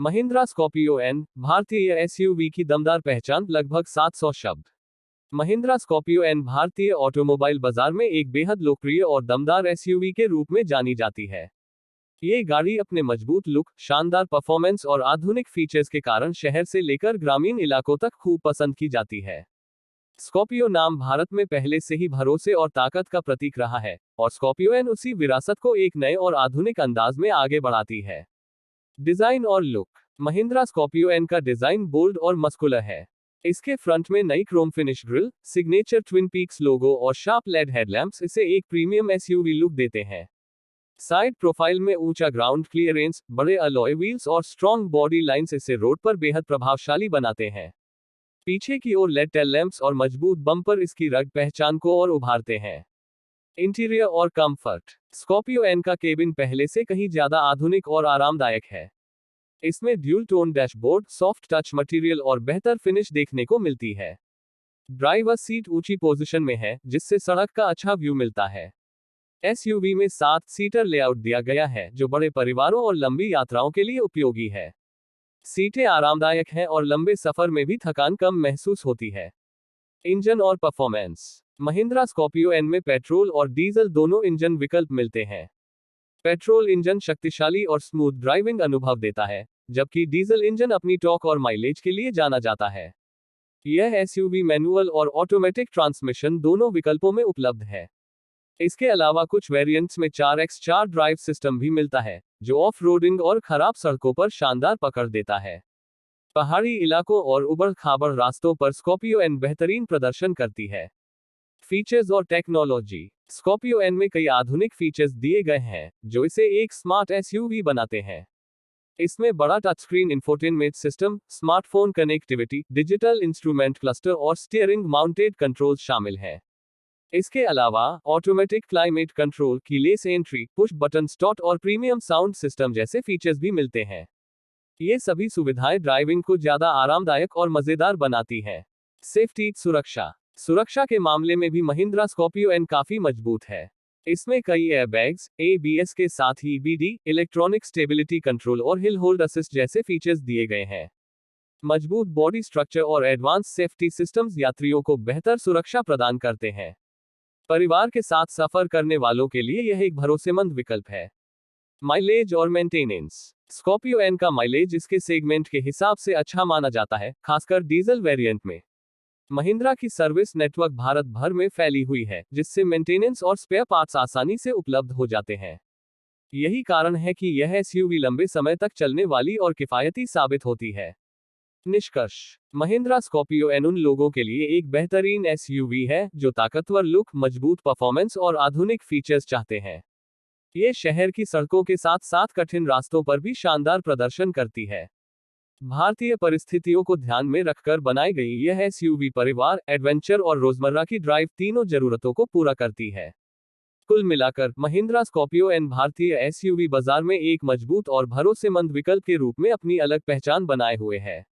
Mahindra Scorpio N, भारतीय SUV की दमदार पहचान, लगभग 700 शब्द। महिंद्रा स्कॉर्पियो एन भारतीय ऑटोमोबाइल बाजार में एक बेहद लोकप्रिय और दमदार एसयूवी के रूप में जानी जाती है। ये गाड़ी अपने मजबूत लुक, शानदार परफॉर्मेंस और आधुनिक फीचर्स के कारण शहर से लेकर ग्रामीण इलाकों तक खूब पसंद की जाती है। स्कॉर्पियो नाम भारत में पहले से ही भरोसे और ताकत का प्रतीक रहा है, और स्कॉर्पियो एन उसी विरासत को एक नए और आधुनिक अंदाज में आगे बढ़ाती है। डिजाइन और लुक। महिंद्रा स्कॉर्पियो एन का डिजाइन बोल्ड और मस्कुलर है। इसके फ्रंट में नई chrome finish grille, signature twin peaks logo और शार्प लेड हेडलैम्प्स इसे एक प्रीमियम एसयूवी लुक देते हैं। साइड प्रोफाइल में ऊंचा ग्राउंड क्लियरेंस, बड़े अलॉय व्हील्स और स्ट्रॉन्ग बॉडी लाइंस इसे रोड पर बेहद प्रभावशाली बनाते हैं। पीछे की ओर लेड टेल लैंप्स और मजबूत बम्पर इसकी रग पहचान को और उभारते हैं। इंटीरियर और कंफर्ट। स्कॉर्पियो एन का केबिन पहले से कहीं ज्यादा आधुनिक और आरामदायक है। इसमें dual tone dashboard, soft touch material और बेहतर फिनिश देखने को मिलती है। ड्राइवर सीट ऊंची पोजीशन में है, जिससे सड़क का अच्छा व्यू मिलता है। एसयूवी में 7 सीटर लेआउट दिया गया है, जो बड़े परिवारों और लंबी यात्राओं के लिए उपयोगी है। सीटें आरामदायक हैं और लंबे सफर में भी थकान कम महसूस होती है। इंजन और परफॉर्मेंस। महिंद्रा स्कॉर्पियो एन में पेट्रोल और डीजल दोनों इंजन विकल्प मिलते हैं। पेट्रोल इंजन शक्तिशाली और स्मूथ ड्राइविंग अनुभव देता है, जबकि डीजल इंजन अपनी टॉर्क और माइलेज के लिए जाना जाता है। यह एसयूवी मैनुअल और ऑटोमेटिक ट्रांसमिशन दोनों विकल्पों में उपलब्ध है। इसके अलावा कुछ वेरिएंट्स में 4x4 ड्राइव सिस्टम भी मिलता है, जो ऑफ रोडिंग और खराब सड़कों पर शानदार पकड़ देता है। पहाड़ी इलाकों और उबड़-खाबड़ रास्तों पर स्कॉर्पियो एन बेहतरीन प्रदर्शन करती है। फीचर्स और टेक्नोलॉजी। स्कॉर्पियो एन में कई आधुनिक फीचर्स दिए गए हैं, जो इसे एक स्मार्ट एसयूवी बनाते हैं। इसमें बड़ा touchscreen infotainment system, smartphone connectivity, digital instrument cluster और स्टीयरिंग माउंटेड कंट्रोल्स शामिल हैं। इसके अलावा automatic climate control, keyless entry, push button start और प्रीमियम साउंड सिस्टम जैसे फीचर्स भी मिलते हैं। ये सभी सुविधाएं ड्राइविंग को ज्यादा आरामदायक और मजेदार बनाती हैं। सेफ्टी, सुरक्षा के मामले में भी महिंद्रा स्कॉर्पियो एन काफी मजबूत है। इसमें कई एयरबैग्स, एबीएस के साथ ही ईबीडी, इलेक्ट्रॉनिक स्टेबिलिटी कंट्रोल और हिल होल्ड असिस्ट जैसे फीचर्स दिए गए हैं। मजबूत बॉडी स्ट्रक्चर और एडवांस सेफ्टी सिस्टम्स यात्रियों को बेहतर सुरक्षा प्रदान करते हैं। परिवार के साथ सफर करने वालों के लिए यह एक भरोसेमंद विकल्प है। माइलेज और मेंटेनेंस। स्कॉर्पियो एन का माइलेज इसके सेगमेंट के हिसाब से अच्छा माना जाता है, खासकर डीजल वेरिएंट में। महिंद्रा की सर्विस नेटवर्क भारत भर में फैली हुई है, जिससे मेंटेनेंस और स्पेयर पार्ट्स आसानी से उपलब्ध हो जाते हैं। यही कारण है कि यह एसयूवी लंबे समय तक चलने वाली और किफायती साबित होती है। निष्कर्ष। महिंद्रा स्कॉर्पियो एन उन लोगों के लिए एक बेहतरीन एसयूवी है, जो ताकतवर लुक, मजबूत परफॉर्मेंस और आधुनिक फीचर्स चाहते हैं। ये शहर की सड़कों के साथ साथ कठिन रास्तों पर भी शानदार प्रदर्शन करती है। भारतीय परिस्थितियों को ध्यान में रखकर बनाई गई यह एसयूवी परिवार, एडवेंचर और रोजमर्रा की ड्राइव तीनों जरूरतों को पूरा करती है। कुल मिलाकर महिंद्रा स्कॉर्पियो एन भारतीय एसयूवी बाजार में एक मजबूत और भरोसेमंद विकल्प के रूप में अपनी अलग पहचान बनाए हुए है।